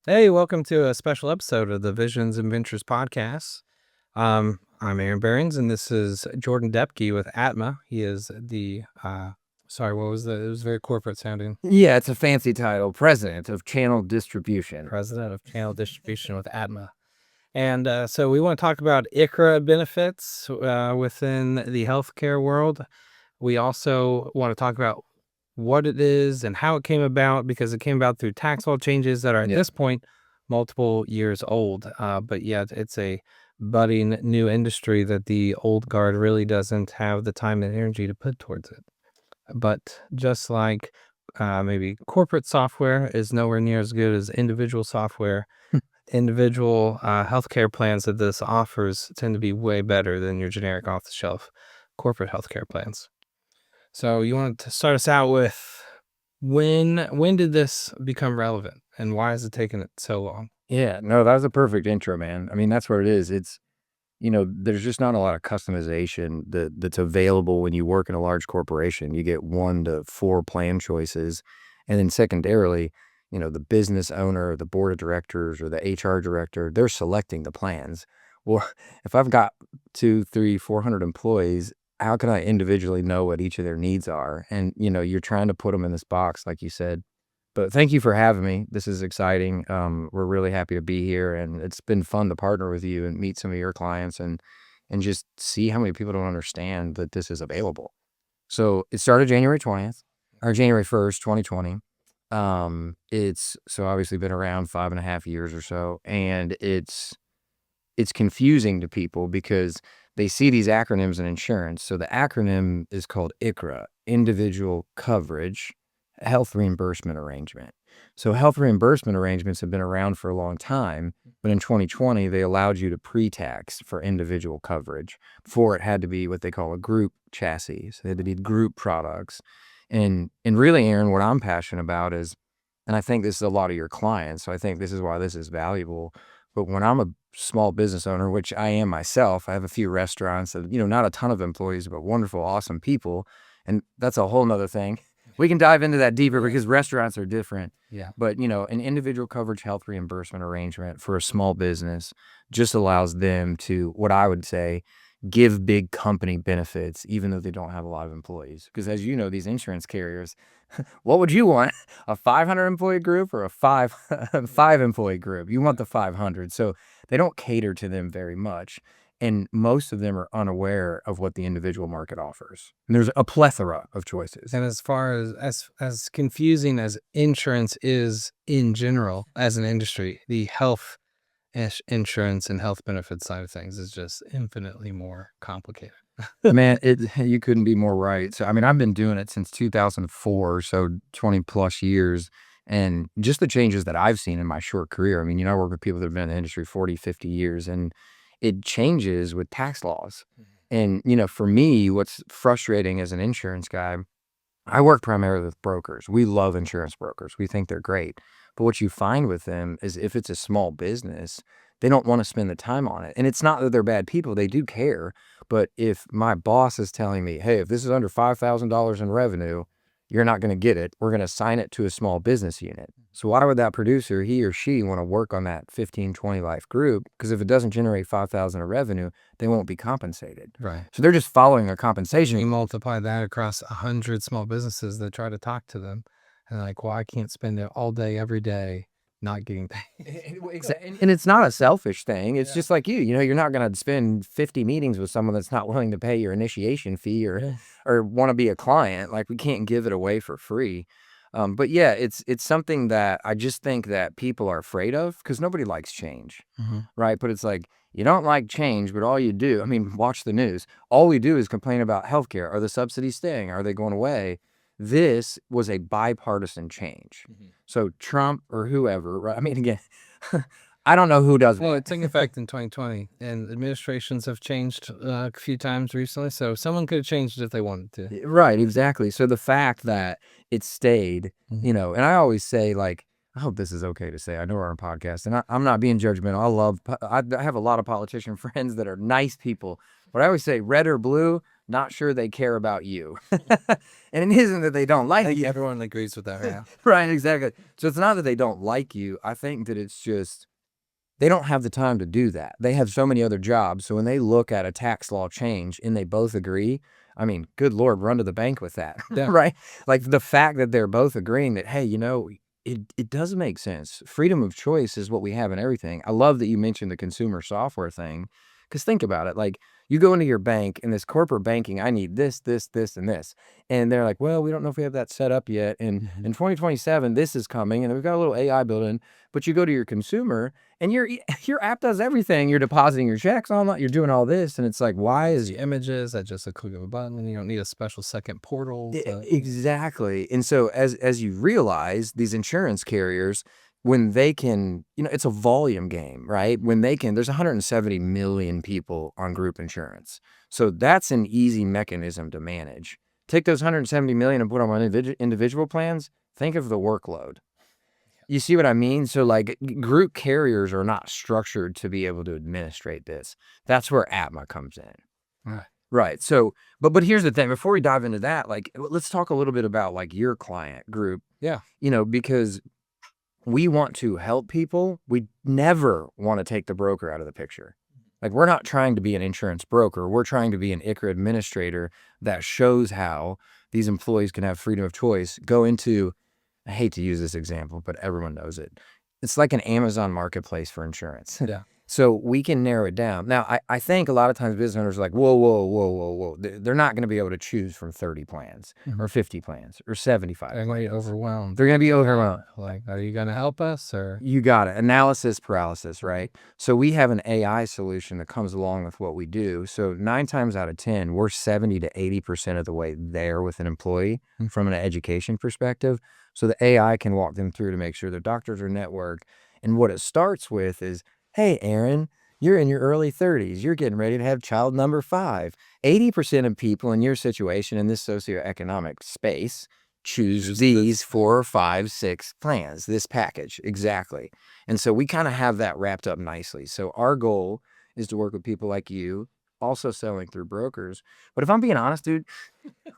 Hey, welcome to a special episode of the Visions and Ventures podcast. I'm Aaron Behrens, and this is Jordan Doepke with ATMA. He is the, sorry, what was it was very corporate sounding. Yeah, it's a fancy title, President of Channel Distribution. President of Channel Distribution with ATMA. And so we want to talk about ICHRA benefits within the healthcare world. We also want to talk about what it is and how it came about, because it came about through tax law changes that are at this point multiple years old. But yet it's a budding new industry that the old guard really doesn't have the time and energy to put towards it. But just like maybe corporate software is nowhere near as good as individual software, individual healthcare plans that this offers tend to be way better than your generic off-the-shelf corporate healthcare plans. So you want to start us out with when did this become relevant, and why has it taken it so long? Yeah, no, that was a perfect intro, man. I mean, that's what it is. It's, there's just not a lot of customization that's available when you work in a large corporation. You get 1 to 4 plan choices. And then secondarily, the business owner, the board of directors, or the HR director, they're selecting the plans. Well, if I've got 2, 3, 400 employees, how can I individually know what each of their needs are? And, you're trying to put them in this box, like you said. But thank you for having me. This is exciting. We're really happy to be here, and it's been fun to partner with you and meet some of your clients and just see how many people don't understand that this is available. So it started January 20th or January 1st, 2020. It's so obviously been around 5.5 years or so, and it's confusing to people because they see these acronyms in insurance. So the acronym is called ICHRA, Individual Coverage Health Reimbursement Arrangement. So health reimbursement arrangements have been around for a long time, but in 2020, they allowed you to pre-tax for individual coverage. Before, it had to be what they call a group chassis. So they had to be group products. And really, Aaron, what I'm passionate about is, and I think this is a lot of your clients, so I think this is why this is valuable. But when I'm a small business owner, which I am myself, I have a few restaurants that, not a ton of employees, but wonderful, awesome people. And that's a whole nother thing. We can dive into that deeper because restaurants are different. Yeah. But, an individual coverage health reimbursement arrangement for a small business just allows them to, what I would say, give big company benefits, even though they don't have a lot of employees. Because as you know, these insurance carriers, what would you want? A 500 employee group or a five employee group? You want the 500. So they don't cater to them very much. And most of them are unaware of what the individual market offers. And there's a plethora of choices. And as far as confusing as insurance is in general as an industry, the health insurance and health benefits side of things is just infinitely more complicated. Man, you couldn't be more right. So, I mean, I've been doing it since 2004, so 20 plus years. And just the changes that I've seen in my short career. I mean, I work with people that have been in the industry 40, 50 years, and it changes with tax laws. And, for me, what's frustrating as an insurance guy, I work primarily with brokers. We love insurance brokers. We think they're great. But what you find with them is if it's a small business, they don't want to spend the time on it. And it's not that they're bad people. They do care. But if my boss is telling me, hey, if this is under $5,000 in revenue, you're not going to get it. We're going to assign it to a small business unit. So why would that producer, he or she, want to work on that 15, 20 life group? Because if it doesn't generate 5,000 of revenue, they won't be compensated. Right. So they're just following a compensation. You multiply that across 100 small businesses that try to talk to them, and like, well, I can't spend it all day, every day, not getting paid. And it's not a selfish thing. It's just like you're not going to spend 50 meetings with someone that's not willing to pay your initiation fee or want to be a client. Like, we can't give it away for free. But yeah, it's something that I just think that people are afraid of because nobody likes change, right? But it's like, you don't like change, but all you do, I mean, watch the news. All we do is complain about healthcare. Are the subsidies staying? Are they going away? This was a bipartisan change. So Trump or whoever, right? I mean, again, I don't know who does. Well, it took effect in 2020, and administrations have changed a few times recently, so someone could have changed it if they wanted to. Right, exactly. So the fact that it stayed, and I always say, like, I hope this is okay to say. I know we're on a podcast, and I'm not being judgmental. I have a lot of politician friends that are nice people, but I always say red or blue, not sure they care about you. And it isn't that they don't I like think you. everyone agrees with that. Yeah. Right, exactly. So it's not that they don't like you. I think that it's just they don't have the time to do that. They have so many other jobs. So when they look at a tax law change and they both agree, I mean, good Lord, run to the bank with that, Yeah. right? Like the fact that they're both agreeing that, hey, it does make sense. Freedom of choice is what we have in everything. I love that you mentioned the consumer software thing, because think about it. Like you go into your bank and this corporate banking, I need this, this, this, and this. And they're like, well, we don't know if we have that set up yet. And in 2027, this is coming and we've got a little AI built in. But you go to your consumer and your app does everything. You're depositing your checks online. You're doing all this. And it's like, why is The images at just a click of a button, and you don't need a special second portal. exactly. And so as you realize, these insurance carriers, when they can, it's a volume game, right? When they can, there's 170 million people on group insurance. So that's an easy mechanism to manage. Take those 170 million and put them on individual plans. Think of the workload. You see what I mean? So like group carriers are not structured to be able to administrate this. That's where ATMA comes in. Right. Right. So, but here's the thing, before we dive into that, like, let's talk a little bit about like your client group, Yeah. because we want to help people. We never want to take the broker out of the picture. Like we're not trying to be an insurance broker. We're trying to be an ICHRA administrator that shows how these employees can have freedom of choice. I hate to use this example, but everyone knows it. It's like an Amazon marketplace for insurance. Yeah. So we can narrow it down. Now, I think a lot of times business owners are like, whoa, whoa, whoa, whoa, whoa. They're not going to be able to choose from 30 plans or 50 plans or 75 They're going to be plans. overwhelmed. They're going to be overwhelmed. Like, are you going to help us or? You got it. Analysis paralysis, right? So we have an AI solution that comes along with what we do. So 9 times out of 10, we're 70 to 80% of the way there with an employee from an education perspective. So the AI can walk them through to make sure their doctors are networked. And what it starts with is, hey, Aaron, you're in your early 30s. You're getting ready to have child number 5. 80% of people in your situation in this socioeconomic space choose these 4 or 5, 6 plans, this package. Exactly. And so we kind of have that wrapped up nicely. So our goal is to work with people like you, also selling through brokers. But if I'm being honest, dude,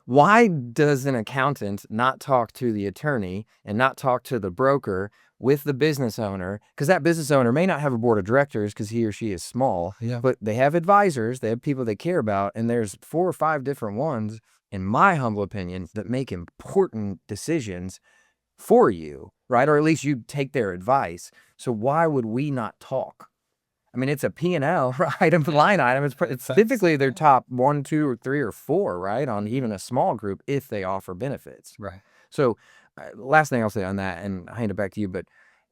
why does an accountant not talk to the attorney and not talk to the broker with the business owner? Because that business owner may not have a board of directors because he or she is small, but they have advisors, they have people they care about, and there's 4 or 5 different ones, in my humble opinion, that make important decisions for you, right? Or at least you take their advice. So why would we not talk? I mean, it's a P&L item, line item. It's typically their top 1, 2, or 3, or 4, right? On even a small group if they offer benefits. Right. So last thing I'll say on that, and I'll hand it back to you, but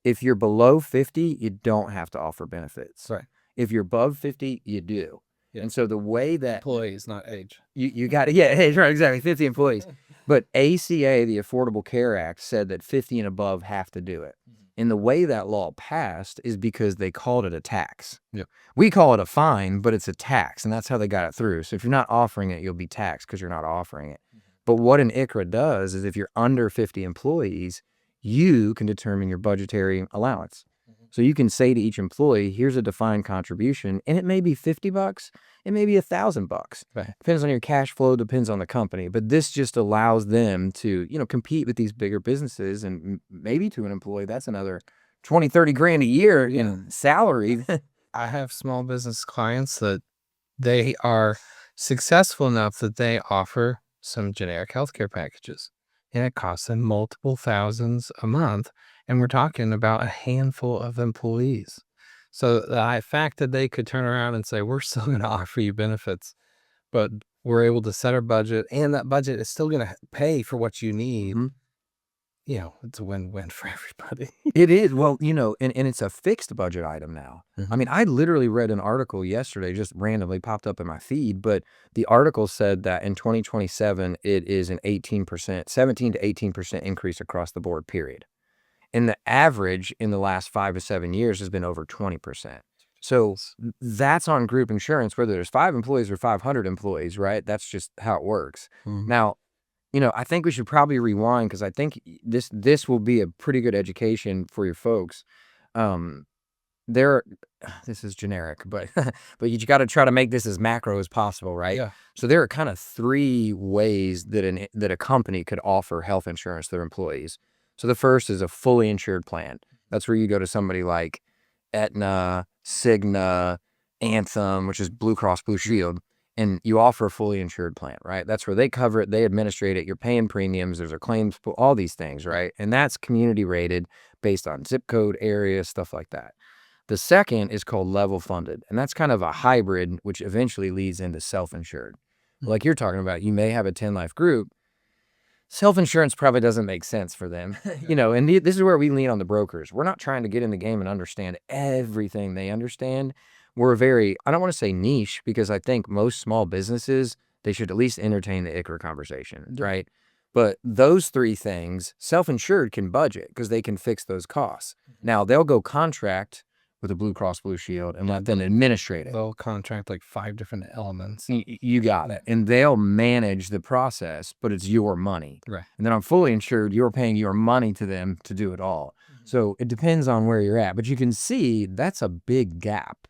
if you're below 50, you don't have to offer benefits. Right. If you're above 50, you do. Yeah. And so the way that employees, not age. You got it. Yeah, right, exactly. 50 employees. But ACA, the Affordable Care Act, said that 50 and above have to do it. And the way that law passed is because they called it a tax. Yep. We call it a fine, but it's a tax, and that's how they got it through. So if you're not offering it, you'll be taxed because you're not offering it. But what an ICHRA does is if you're under 50 employees, you can determine your budgetary allowance. So you can say to each employee, here's a defined contribution, and it may be $50, it may be $1,000. Right. Depends on your cash flow, depends on the company. But this just allows them to, compete with these bigger businesses, and maybe to an employee, that's another 20, 30 grand a year in salary. I have small business clients that they are successful enough that they offer some generic healthcare packages, and it costs them multiple thousands a month. And we're talking about a handful of employees. So the fact that they could turn around and say, we're still going to offer you benefits, but we're able to set our budget, and that budget is still going to pay for what you need. It's a win-win for everybody. It is. Well, and it's a fixed budget item now. I mean, I literally read an article yesterday, just randomly popped up in my feed, but the article said that in 2027, it is an 17 to 18% increase across the board, period. And the average in the last 5 to 7 years has been over 20%. So that's on group insurance, whether there's 5 employees or 500 employees, right? That's just how it works. Now, I think we should probably rewind because I think this will be a pretty good education for your folks. there, this is generic, but but you got to try to make this as macro as possible, right? Yeah. So there are kind of 3 ways that a company could offer health insurance to their employees. So the first is a fully insured plan. That's where you go to somebody like Aetna, Cigna, Anthem, which is Blue Cross Blue Shield, and you offer a fully insured plan, right? That's where they cover it, they administrate it, you're paying premiums, there's a claims, all these things, right? And that's community rated based on zip code, area, stuff like that. The second is called level funded, and that's kind of a hybrid, which eventually leads into self-insured. Like you're talking about, you may have a 10 life group. Self-insurance probably doesn't make sense for them, and this is where we lean on the brokers. We're not trying to get in the game and understand everything they understand. We're very, I don't want to say niche, because I think most small businesses, they should at least entertain the ICHRA conversation, right? But those 3 things, self-insured can budget because they can fix those costs. Now, they'll go contract with a Blue Cross Blue Shield and let them administrate it. They'll contract like 5 different elements. You got it. And they'll manage the process, but it's your money. Right. And then on fully insured, you're paying your money to them to do it all. So it depends on where you're at. But you can see that's a big gap,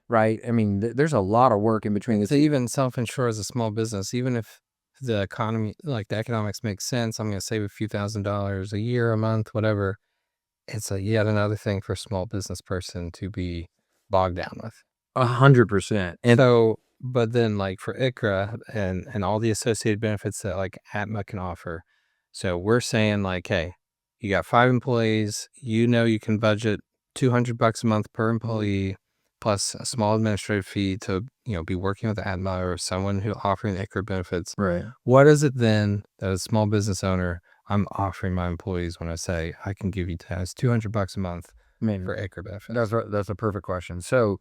right? I mean, there's a lot of work in between. So even self-insure as a small business, even if the economy, like the economics makes sense, I'm going to save a few $1,000s a year, a month, whatever. It's yet another thing for a small business person to be bogged down with. 100%. And so, but then like for ICHRA and all the associated benefits that like ATMA can offer. So we're saying like, hey, you got 5 employees, you can budget $200 a month per employee plus a small administrative fee to, be working with ATMA or someone who offering ICHRA benefits. Right. What is it then that a small business owner I'm offering my employees when I say I can give you guys $200 a month for ICHRA benefits? That's a perfect question. So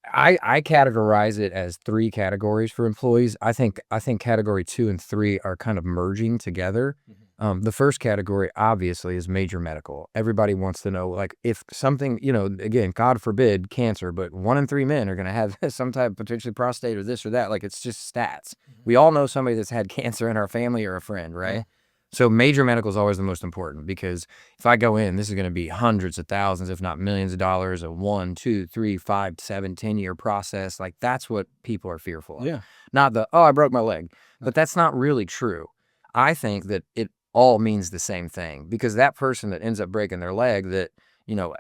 I categorize it as 3 categories for employees. I think category 2 and 3 are kind of merging together. The first category obviously is major medical. Everybody wants to know, like, if something, again, God forbid cancer, but 1 in 3 men are going to have some type of potentially prostate or this or that. Like, it's just stats. We all know somebody that's had cancer in our family or a friend, right? Yeah. So major medical is always the most important, because if I go in, this is going to be hundreds of thousands, if not millions of dollars, a 1, 2, 3, 5, 7, 10-year process. Like, that's what people are fearful of. Yeah. Not I broke my leg. But that's not really true. I think that it all means the same thing, because that person that ends up breaking their leg that,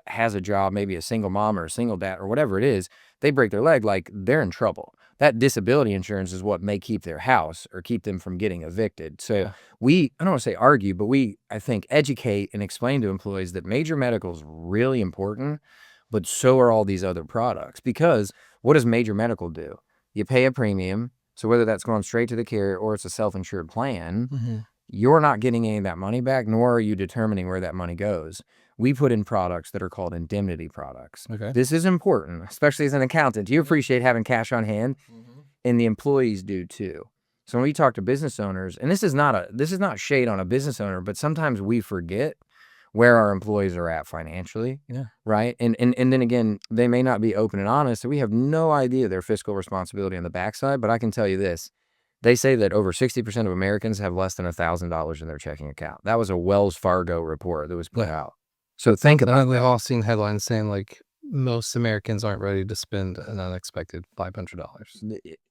has a job, maybe a single mom or a single dad or whatever it is, they break their leg, like, they're in trouble. That disability insurance is what may keep their house or keep them from getting evicted. So I don't want to say argue, but I think, educate and explain to employees that major medical is really important, but so are all these other products. Because what does major medical do? You pay a premium. So whether that's going straight to the carrier or it's a self-insured plan, you're not getting any of that money back, nor are you determining where that money goes. We put in products that are called indemnity products. Okay. This is important, especially as an accountant. You appreciate having cash on hand, and the employees do too. So when we talk to business owners, and this is not shade on a business owner, but sometimes we forget where our employees are at financially. Yeah. Right. And then again, they may not be open and honest, so we have no idea their fiscal responsibility on the backside. But I can tell you this. They say that over 60% of Americans have less than $1,000 in their checking account. That was a Wells Fargo report that was put out. So think about We've all seen headlines saying like most Americans aren't ready to spend an unexpected $500,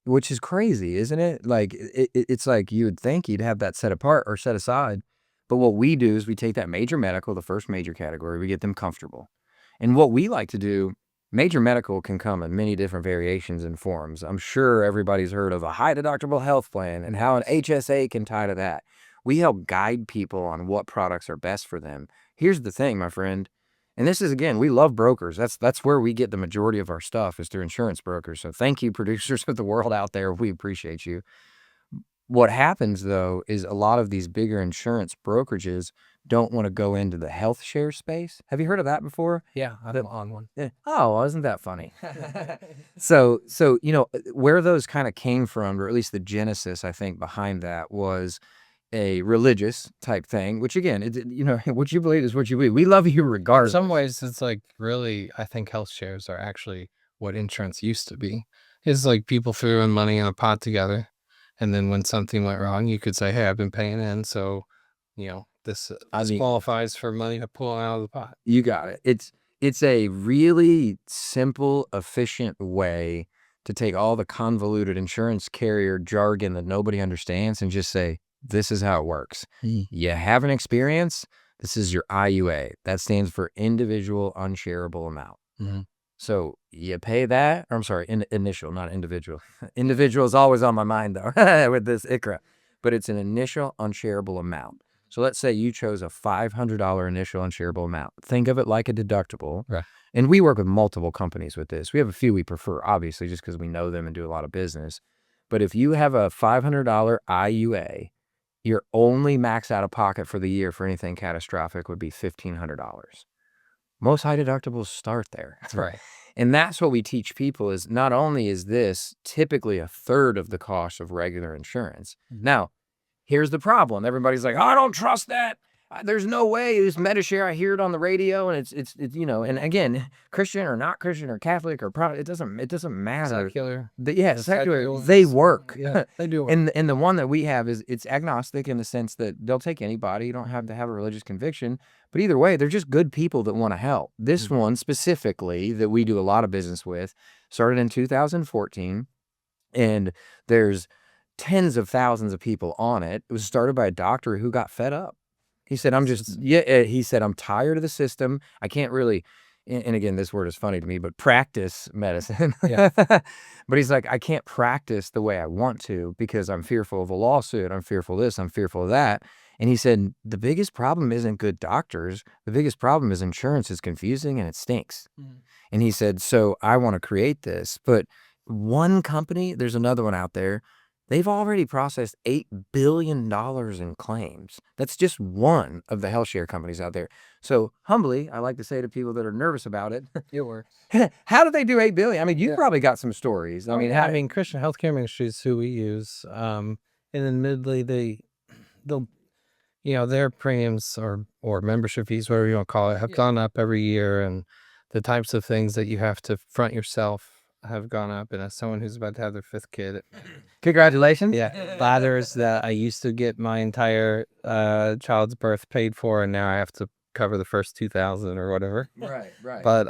which is crazy, isn't it? Like, it's like you would think you'd have that set apart or set aside. But what we do is we take that major medical, the first major category, we get them comfortable. And what we like to do, major medical can come in many different variations and forms. I'm sure everybody's heard of a high-deductible health plan and how an HSA can tie to that. We help guide people on what products are best for them. Here's the thing, my friend, and this is, again, we love brokers. That's where we get the majority of our stuff, is through insurance brokers. So thank you, producers of the world out there. We appreciate you. What happens, though, is a lot of these bigger insurance brokerages don't want to go into the health share space. Have you heard of that before? Yeah, I'm on one. Yeah. Oh, well, isn't that funny? So where those kind of came from, or at least the genesis, I think, behind that was a religious type thing, which, again, what you believe is what you believe. We love you regardless. In some ways, it's like, really, I think health shares are actually what insurance used to be. It's like people threw in money in a pot together, and then when something went wrong, you could say, hey, I've been paying in, so this qualifies for money to pull out of the pot. You got it. It's a really simple, efficient way to take all the convoluted insurance carrier jargon that nobody understands and just say, this is how it works. You have an experience. This is your IUA. That stands for Individual Unshareable Amount. So you pay that. Or I'm sorry, initial, not individual. Individual is always on my mind, though, with this ICHRA. But it's an initial unshareable amount. So let's say you chose a $500 initial unshareable amount. Think of it like a deductible. Right. And we work with multiple companies with this. We have a few we prefer, obviously, just because we know them and do a lot of business. But if you have a $500 IUA, your only max out of pocket for the year for anything catastrophic would be $1,500. Most high deductibles start there. Right. And that's what we teach people is not only is this typically a third of the cost of regular insurance. Now, here's the problem. Everybody's like, oh, I don't trust that. There's no way. It's Medicare. I hear it on the radio, and it's you know. And again, Christian or not Christian or Catholic or Protestant, it doesn't matter. Secular. Secular. They work. Yeah, they do work. And the one that we have it's agnostic in the sense that they'll take anybody. You don't have to have a religious conviction. But either way, they're just good people that want to help. This one specifically that we do a lot of business with started in 2014, and there's tens of thousands of people on it. It was started by a doctor who got fed up. He said, he said, I'm tired of the system. I can't really, and again, this word is funny to me, but practice medicine. But he's like, I can't practice the way I want to because I'm fearful of a lawsuit. I'm fearful of this. I'm fearful of that. And he said, the biggest problem isn't good doctors. The biggest problem is insurance is confusing and it stinks. And he said, so I want to create this. But one company, there's another one out there. They've already processed $8 billion in claims. That's just one of the health share companies out there. So humbly, I like to say to people that are nervous about it, how did they do $8 billion? I mean, you probably got some stories. I mean, Christian Healthcare Ministry is who we use. And admittedly, they'll, their premiums or membership fees, whatever you want to call it, have gone up every year, and the types of things that you have to front yourself have gone up. And as someone who's about to have their 5th kid, congratulations. Ladders that I used to get my entire child's birth paid for, and now I have to cover the first 2,000 or whatever. Right. But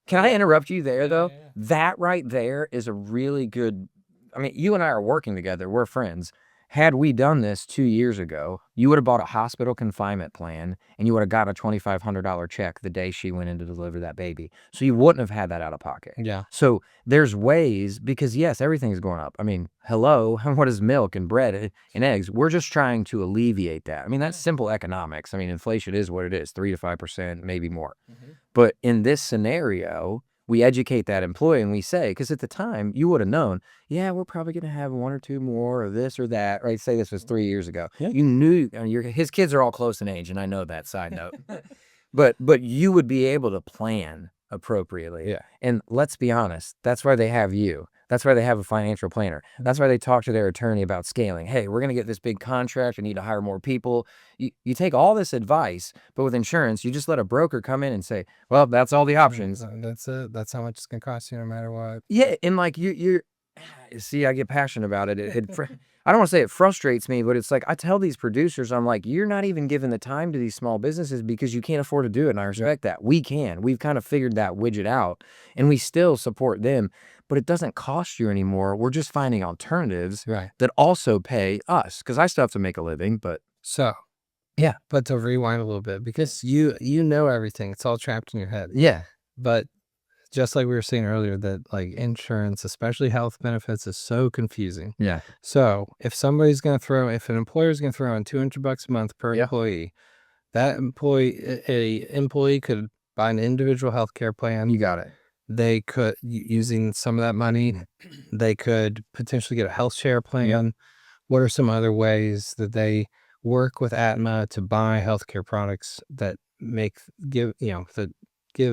can I interrupt you there though? That right there is a really good. I mean, you and I are working together. We're friends. Had we done this 2 years ago, you would have bought a hospital confinement plan and you would have got a $2,500 check the day she went in to deliver that baby. So you wouldn't have had that out of pocket. Yeah. So there's ways, because yes, everything's going up. I mean, hello, what is milk and bread and eggs? We're just trying to alleviate that. I mean, that's simple economics. I mean, inflation is what it is, 3 to 5%, maybe more. But in this scenario, we educate that employee and we say, because at the time you would have known, yeah, we're probably going to have 1 or 2 more of this or that, right? Say this was 3 years ago. Yeah. You knew, his kids are all close in age, and I know that, side note. but you would be able to plan appropriately. Yeah. And let's be honest, that's why they have you. That's why they have a financial planner. That's why they talk to their attorney about scaling. Hey, we're going to get this big contract. We need to hire more people. You take all this advice, but with insurance, you just let a broker come in and say, well, that's all the options. That's it. That's how much it's going to cost you no matter what. Yeah. And like you're see, I get passionate about it. I don't want to say it frustrates me, but it's like I tell these producers, I'm like, you're not even giving the time to these small businesses because you can't afford to do it. And I respect that. We can. We've kind of figured that widget out, and we still support them, but it doesn't cost you anymore. We're just finding alternatives that also pay us, because I still have to make a living. But but to rewind a little bit, because you know everything. It's all trapped in your head. Yeah. But just like we were saying earlier, that like insurance, especially health benefits, is so confusing. Yeah. So if an employer is going to throw in $200 a month per employee, that employee could buy an individual health care plan. You got it. They could, using some of that money, they could potentially get a health share plan. What are some other ways that they work with ATMA to buy healthcare products that give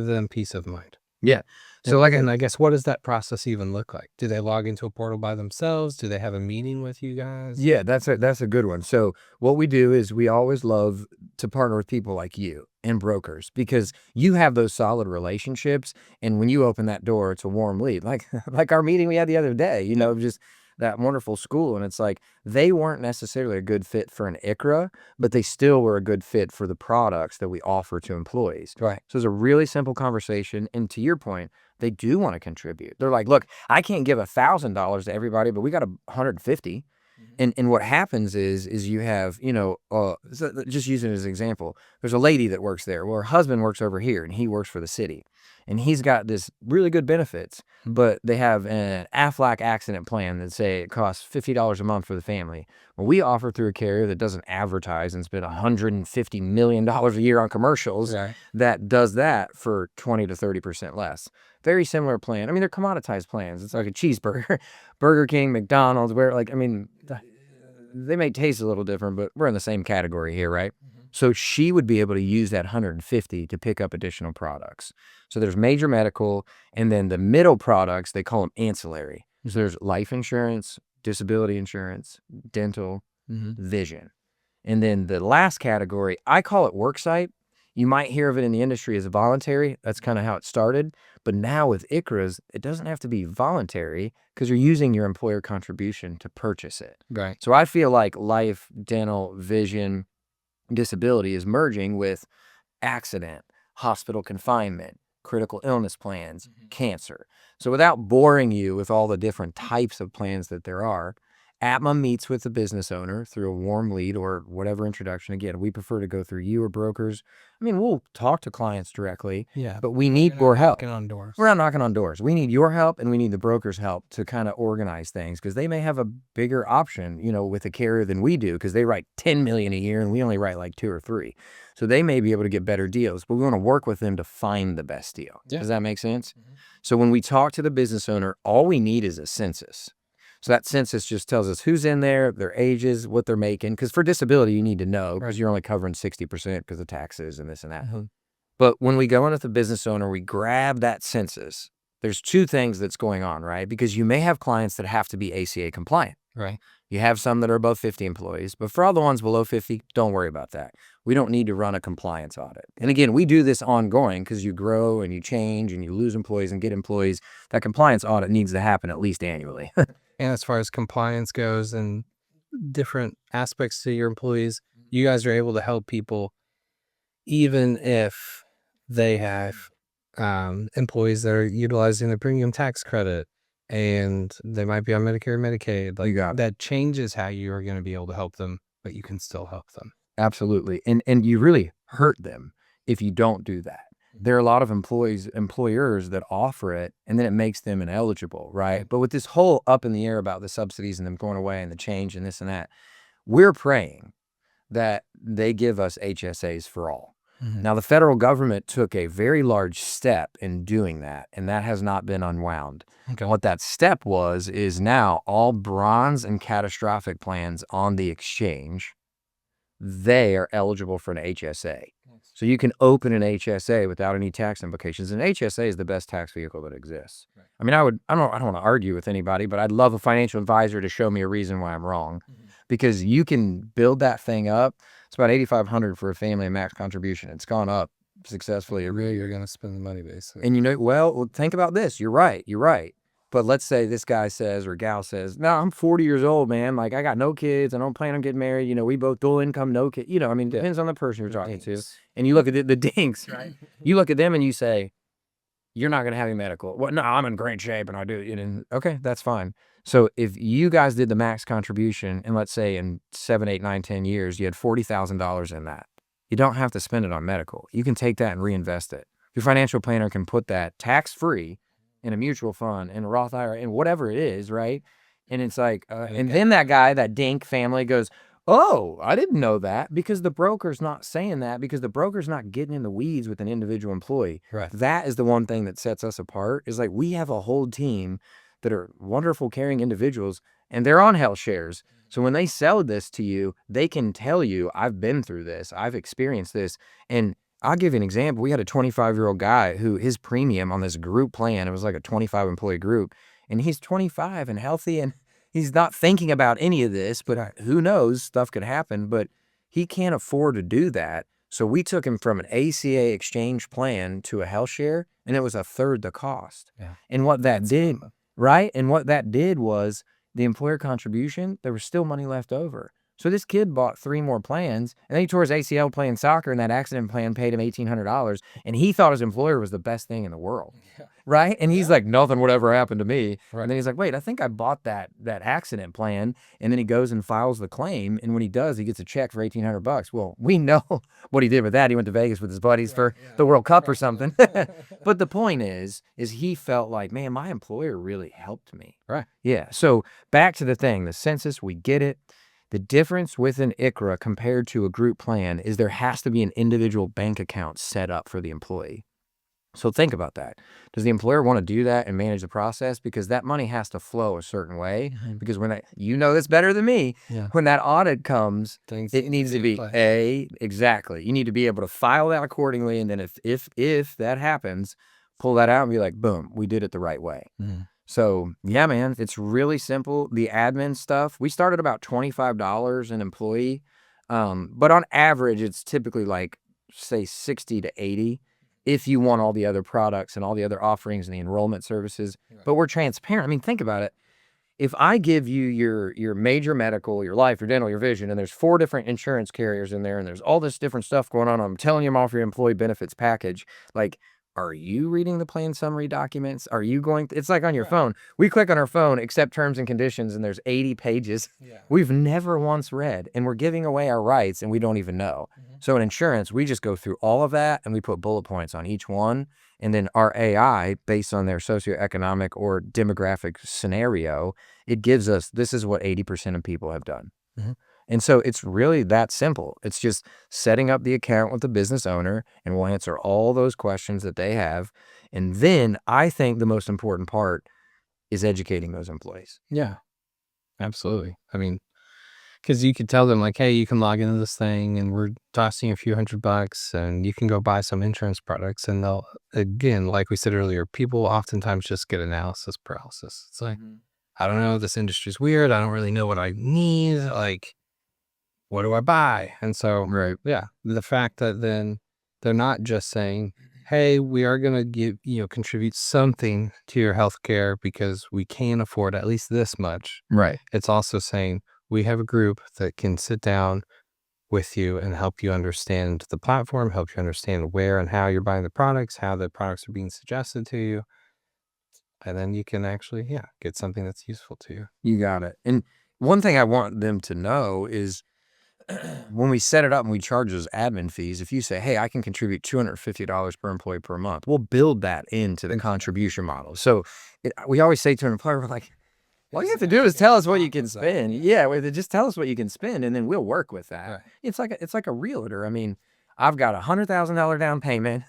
them peace of mind? Yeah. So I guess, what does that process even look like? Do they log into a portal by themselves? Do they have a meeting with you guys? Yeah, that's a good one. So what we do is we always love to partner with people like you and brokers, because you have those solid relationships. And when you open that door, it's a warm lead, like our meeting we had the other day, just that wonderful school. And it's like, they weren't necessarily a good fit for an ICHRA, but they still were a good fit for the products that we offer to employees. Right. So it's a really simple conversation. And to your point, they do want to contribute. They're like, look, I can't give $1,000 to everybody, but we got 150. And what happens is you have, so just using it as an example, there's a lady that works there. Well, her husband works over here and he works for the city. And he's got this really good benefits, but they have an Aflac accident plan that say it costs $50 a month for the family. Well, we offer through a carrier that doesn't advertise and spend $150 million a year on commercials that does that for 20 to 30% less. Very similar plan. I mean, they're commoditized plans. It's like a cheeseburger, Burger King, McDonald's, they may taste a little different, but we're in the same category here, right? So she would be able to use that 150 to pick up additional products. So there's major medical, and then the middle products, they call them ancillary. So there's life insurance, disability insurance, dental, vision. And then the last category, I call it worksite. You might hear of it in the industry as a voluntary. That's kind of how it started. But now with ICHRAs, it doesn't have to be voluntary because you're using your employer contribution to purchase it. Right. So I feel like life, dental, vision, disability is merging with accident, hospital confinement, critical illness plans, cancer. So without boring you with all the different types of plans that there are, ATMA meets with the business owner through a warm lead or whatever introduction. Again, we prefer to go through you or brokers. I mean, we'll talk to clients directly, but we need your help. Knocking on doors. We're not knocking on doors. We need your help and we need the broker's help to kind of organize things because they may have a bigger option, with a carrier than we do because they write 10 million a year and we only write like 2 or 3. So they may be able to get better deals, but we want to work with them to find the best deal. Does that make sense? So when we talk to the business owner, all we need is a census. So that census just tells us who's in there, their ages, what they're making. Because for disability, you need to know because you're only covering 60% because of taxes and this and that. But when we go in with the business owner, we grab that census. There's 2 things that's going on, right? Because you may have clients that have to be ACA compliant. Right. You have some that are above 50 employees, but for all the ones below 50, don't worry about that. We don't need to run a compliance audit. And again, we do this ongoing because you grow and you change and you lose employees and get employees. That compliance audit needs to happen at least annually. And as far as compliance goes and different aspects to your employees, you guys are able to help people even if they have employees that are utilizing the premium tax credit and they might be on Medicare and Medicaid. Like that changes how you are going to be able to help them, but you can still help them. Absolutely. And you really hurt them if you don't do that. There are a lot of employers that offer it, and then it makes them ineligible, right? But with this whole up in the air about the subsidies and them going away and the change and this and that, we're praying that they give us HSAs for all. Now, the federal government took a very large step in doing that, and that has not been unwound. What that step is now all bronze and catastrophic plans on the exchange, they are eligible for an HSA. So you can open an HSA without any tax implications. An HSA is the best tax vehicle that exists. I mean, I don't want to argue with anybody, but I'd love a financial advisor to show me a reason why I'm wrong, because you can build that thing up. It's about $8,500 for a family and max contribution. It's gone up successfully. Really, you're going to spend the money basically. And well, think about this. You're right. But let's say this guy says or gal says, no, I'm 40 years old, man. Like, I got no kids. I don't plan on getting married. We both dual income, no kid. I mean, depends on the person you're talking to. And you look at the dinks, right? You look at them and you say, you're not going to have any medical. Well, no, I'm in great shape and I do. Okay, that's fine. So if you guys did the max contribution and let's say in 7, 8, 9, 10 years, you had $40,000 in that, you don't have to spend it on medical. You can take that and reinvest it. Your financial planner can put that tax-free in a mutual fund, in a Roth IRA, in whatever it is, right? And it's like, and then that dink family goes, oh, I didn't know that, because the broker's not saying that, because the broker's not getting in the weeds with an individual employee. Right. That is the one thing that sets us apart, is like we have a whole team that are wonderful, caring individuals, and they're on health shares. So when they sell this to you, they can tell you, I've been through this, I've experienced this. And I'll give you an example. We had a 25-year-old guy who his premium on this group plan, it was like a 25 employee group, and he's 25 and healthy and he's not thinking about any of this, but who knows, stuff could happen, but he can't afford to do that. So we took him from an ACA exchange plan to a health share, and it was 1/3 the cost. Yeah. And what that did, right? And what that did was the employer contribution, there was still money left over. So this kid bought 3 more plans, and then he tore his ACL playing soccer, and that accident plan paid him $1,800, and he thought his employer was the best thing in the world, right? And he's like, nothing would ever happen to me. Right. And then he's like, wait, I think I bought that accident plan. And then he goes and files the claim, and when he does, he gets a check for $1,800. Well, we know what he did with that. He went to Vegas with his buddies for the World Cup or something. But the point is he felt like, man, my employer really helped me. Right. Yeah. So back to the thing, the census, we get it. The difference with an ICHRA compared to a group plan is there has to be an individual bank account set up for the employee. So think about that. Does the employer want to do that and manage the process? Because that money has to flow a certain way. Because when you know this better than me, when that audit comes, it needs to be exactly. You need to be able to file that accordingly, and then if that happens, pull that out and be like, boom, we did it the right way. So yeah, man, it's really simple. The admin stuff, we started about $25 an employee, but on average, it's typically like, say, 60 to 80 if you want all the other products and all the other offerings and the enrollment services. But we're transparent. I mean, think about it. If I give you your major medical, your life, your dental, your vision, and there's 4 different insurance carriers in there, and there's all this different stuff going on, I'm telling you I'm off your employee benefits package, like, are you reading the plan summary documents? Are you going it's like on your phone. We click on our phone, accept terms and conditions, and there's 80 pages we've never once read, and we're giving away our rights and we don't even know. So in insurance, we just go through all of that and we put bullet points on each one. And then our AI, based on their socioeconomic or demographic scenario, it gives us, this is what 80% of people have done. And so it's really that simple. It's just setting up the account with the business owner, and we'll answer all those questions that they have. And then I think the most important part is educating those employees. Yeah, absolutely. I mean, because you could tell them like, hey, you can log into this thing and we're tossing a few $100 and you can go buy some insurance products. And they'll, again, like we said earlier, people oftentimes just get analysis paralysis. It's like, I don't know, this industry's weird. I don't really know what I need. Like, what do I buy? And so, yeah, the fact that then they're not just saying, hey, we are going to give, contribute something to your healthcare because we can afford at least this much. Right. It's also saying we have a group that can sit down with you and help you understand the platform, help you understand where and how you're buying the products, how the products are being suggested to you. And then you can actually, get something that's useful to you. You got it. And one thing I want them to know is when we set it up and we charge those admin fees, if you say, hey, I can contribute $250 per employee per month, we'll build that into the contribution model. So we always say to an employer, we're like, all you have to do is tell us what you can spend. Yeah, just tell us what you can spend, and then we'll work with that. Right. It's like a realtor. I mean, I've got $100,000 down payment,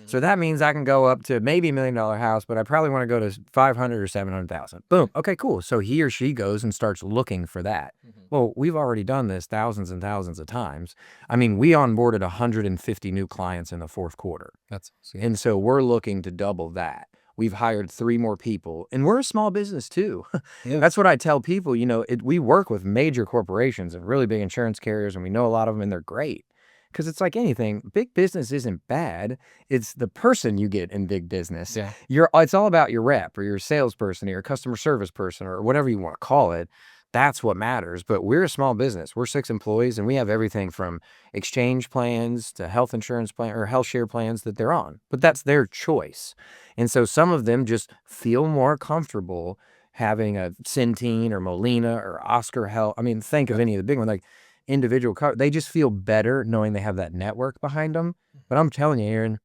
so that means I can go up to maybe $1 million house, but I probably want to go to 500 or 700,000. Boom. Okay, cool. So he or she goes and starts looking for that. Well, we've already done this thousands and thousands of times. I mean, we onboarded 150 new clients in the 4th quarter. That's awesome. And so we're looking to double that. We've hired 3 more people, and we're a small business too. That's what I tell people. We work with major corporations and really big insurance carriers, and we know a lot of them, and they're great. Because it's like anything, big business isn't bad. It's the person you get in big business. Yeah. It's all about your rep or your salesperson or your customer service person or whatever you want to call it. That's what matters. But we're a small business. We're 6 employees, and we have everything from exchange plans to health insurance plan or health share plans that they're on. But that's their choice. And so some of them just feel more comfortable having a Centene or Molina or Oscar Health. I mean, think of any of the big ones, like individual cover. They just feel better knowing they have that network behind them. But I'm telling you, Aaron,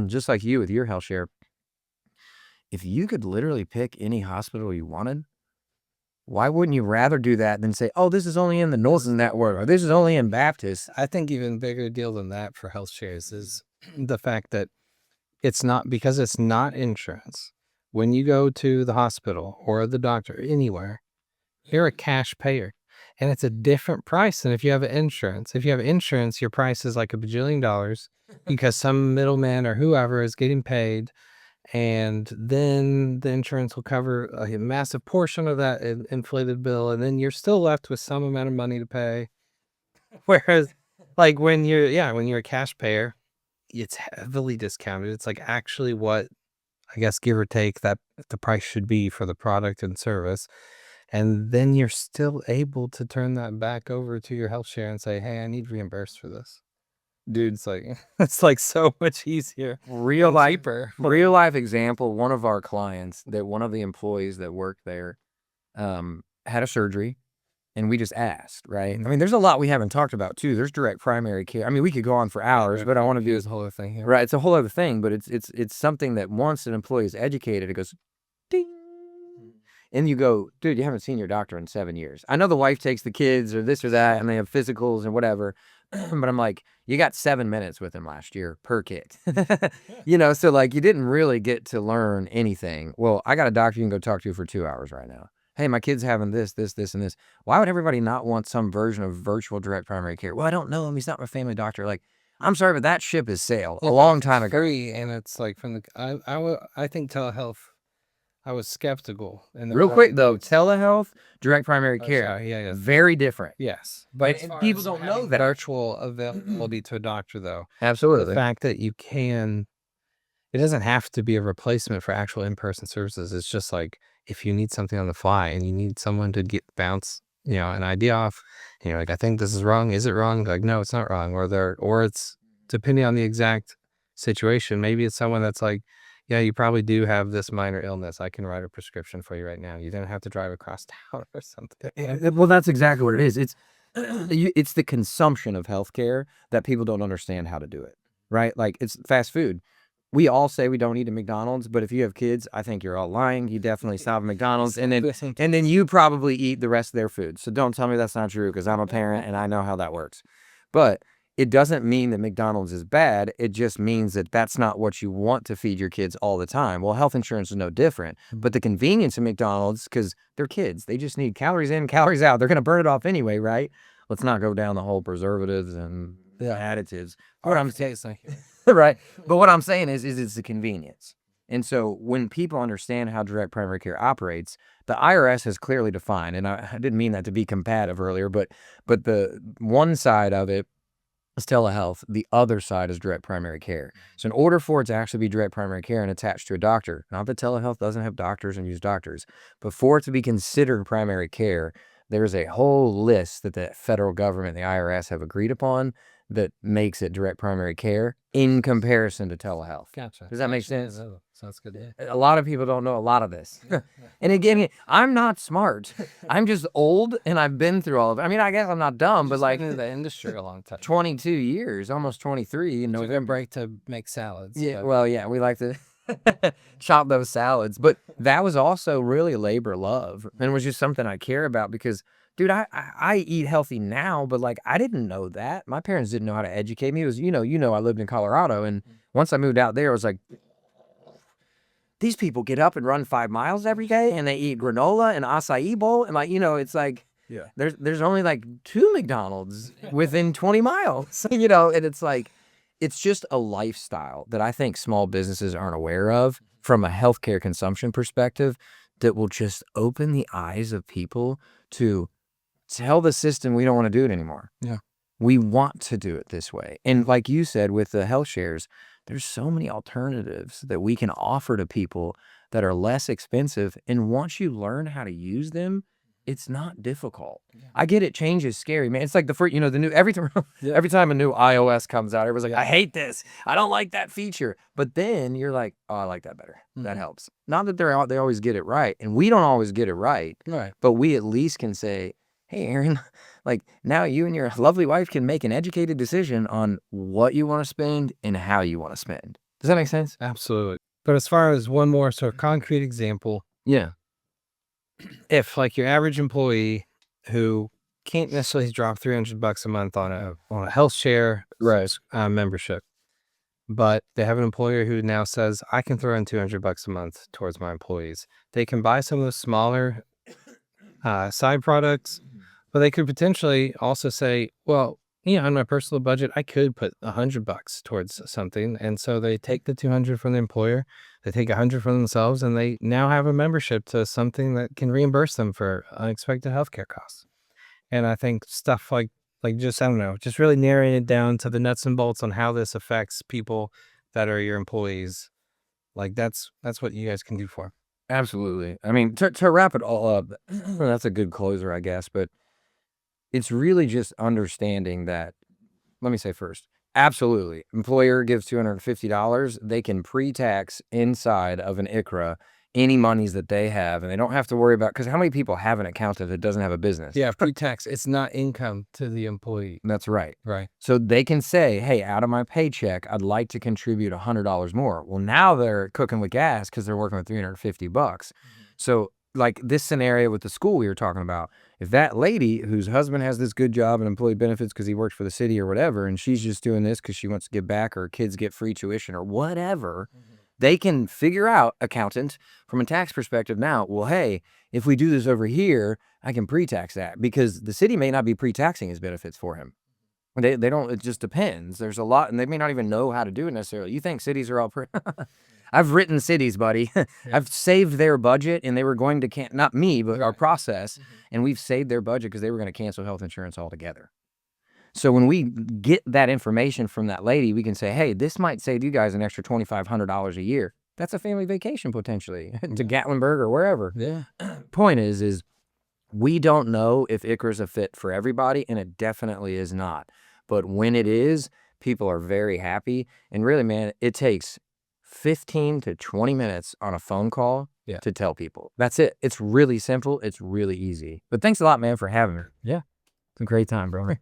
just like you with your health share, if you could literally pick any hospital you wanted, why wouldn't you rather do that than say, oh, this is only in the Northern Network or this is only in Baptist? I think even bigger deal than that for health shares is the fact that it's not, because it's not insurance. When you go to the hospital or the doctor anywhere, you're a cash payer, and it's a different price than if you have insurance. If you have insurance, your price is like $1 bajillion because some middleman or whoever is getting paid, and then the insurance will cover a massive portion of that inflated bill, and then you're still left with some amount of money to pay. Whereas, like when you're a cash payer, it's heavily discounted. It's like actually what, I guess, give or take, that the price should be for the product and service. And then you're still able to turn that back over to your health share and say, hey, I need reimbursed for this. Dude, it's like so much easier. Real life, Cheaper. real life example. One of our clients, that one of the employees that worked there, had a surgery, and we just asked, right? I mean, there's a lot we haven't talked about too. There's direct primary care. I mean, we could go on for hours, but I want to do this whole other thing here. right. It's a whole other thing, but it's something that once an employee is educated, it goes ding. And you go, dude, you haven't seen your doctor in 7 years. I know the wife takes the kids or this or that, and they have physicals and whatever. But I'm like, you got 7 minutes with him last year per kid. You know, so like you didn't really get to learn anything. Well, I got a doctor you can go talk to for 2 hours right now. Hey, my kid's having this, and this. Why would everybody not want some version of virtual direct primary care? Well, I don't know him. He's not my family doctor. Like, I'm sorry, but that ship has sailed a long time ago. And it's like from the I think telehealth. I was skeptical. And Real quick though, telehealth, direct primary care, sorry, yeah. very different. Yes, But as far people as don't know having that. virtual availability to a doctor, though. The Absolutely. fact that you can, it doesn't have to be a replacement for actual in-person services. It's just like if you need something on the fly and you need someone to bounce, an idea off, like, I think this is wrong. Is it wrong? Like, no, it's not wrong. Or it's depending on the exact situation. Maybe it's someone that's like, yeah, you probably do have this minor illness. I can write a prescription for you right now. You don't have to drive across town or something. Well, that's exactly what it is. It's the consumption of healthcare that people don't understand how to do it, right? Like, it's fast food. We all say we don't eat at McDonald's, but if you have kids, I think you're all lying. You definitely stop at McDonald's, and then you probably eat the rest of their food. So don't tell me that's not true, because I'm a parent and I know how that works. But it doesn't mean that McDonald's is bad. It just means that that's not what you want to feed your kids all the time. Well, health insurance is no different. But the convenience of McDonald's, because they're kids, they just need calories in, calories out. They're going to burn it off anyway, right? Let's not go down the whole preservatives and additives. What I'm saying, right? But what I'm saying is it's the convenience. And so when people understand how direct primary care operates, the IRS has clearly defined, and I didn't mean that to be combative earlier, but the one side of it is telehealth. The other side is direct primary care. So in order for it to actually be direct primary care and attached to a doctor, not that telehealth doesn't have doctors and use doctors, but for it to be considered primary care, there's a whole list that the federal government and the IRS have agreed upon that makes it direct primary care in comparison to telehealth. Gotcha. Does that make sense? Sounds good. A lot of people don't know a lot of this. And again, I'm not smart. I'm just old, and I've been through all of it. I mean, I guess I'm not dumb, but like in the industry a long time. 22 years, almost 23 in Took a November. break to make salads. Yeah, well, yeah, we like to chop those salads. But that was also really labor love, and was just something I care about because, dude, I eat healthy now, but like I didn't know that. My parents didn't know how to educate me. It was, I lived in Colorado, and once I moved out there, I was like, these people get up and run 5 miles every day, and they eat granola and acai bowl, and like, it's like, Yeah. there's only like 2 McDonald's within 20 miles, and it's like, it's just a lifestyle that I think small businesses aren't aware of from a healthcare consumption perspective that will just open the eyes of people to tell the system we don't want to do it anymore. Yeah. We want to do it this way. And like you said, with the health shares, there's so many alternatives that we can offer to people that are less expensive. And once you learn how to use them, it's not difficult. Yeah. I get it. Change is scary, man. It's like the new, every time a new iOS comes out, everyone's like, I hate this. I don't like that feature. But then you're like, oh, I like that better. Mm-hmm. That helps. Not that they always get it right. And we don't always get it right. Right. But we at least can say, hey, Aaron, like, now you and your lovely wife can make an educated decision on what you want to spend and how you want to spend. Does that make sense? Absolutely. But as far as one more sort of concrete example. Yeah. If like your average employee who can't necessarily drop $300 a month on a health share membership, but they have an employer who now says, I can throw in $200 a month towards my employees. They can buy some of those smaller side products, but they could potentially also say, well, on my personal budget, I could put $100 towards something. And so they take the 200 from the employer, they take 100 from themselves, and they now have a membership to something that can reimburse them for unexpected healthcare costs. And I think stuff like just, I don't know, just really narrowing it down to the nuts and bolts on how this affects people that are your employees. Like that's what you guys can do for them. Absolutely. I mean, to wrap it all up, that's a good closer, I guess, but it's really just understanding that. Let me say first, absolutely. Employer gives $250. They can pre-tax inside of an ICHRA any monies that they have, and they don't have to worry about, because how many people have an accountant that doesn't have a business? Yeah, pre-tax. It's not income to the employee. That's right. Right. So they can say, hey, out of my paycheck, I'd like to contribute $100 more. Well, now they're cooking with gas because they're working with $350. So like this scenario with the school we were talking about, if that lady whose husband has this good job and employee benefits because he works for the city or whatever, and she's just doing this because she wants to give back, or her kids get free tuition or whatever, they can figure out, accountant, from a tax perspective now, well, hey, if we do this over here, I can pre-tax that, because the city may not be pre-taxing his benefits for him. They don't, it just depends. There's a lot, and they may not even know how to do it necessarily. You think cities are all I've written cities, buddy. I've saved their budget, and they were going to not me, but our process, and we've saved their budget because they were going to cancel health insurance altogether. So when we get that information from that lady, we can say, hey, this might save you guys an extra $2,500 a year. That's a family vacation potentially to Gatlinburg or wherever. Yeah. Point is we don't know if ICHRA is a fit for everybody, and it definitely is not. But when it is, people are very happy. And really, man, it takes 15 to 20 minutes on a phone call to tell people. That's it. It's really simple. It's really easy. But thanks a lot, man, for having me. Yeah. It's a great time, bro.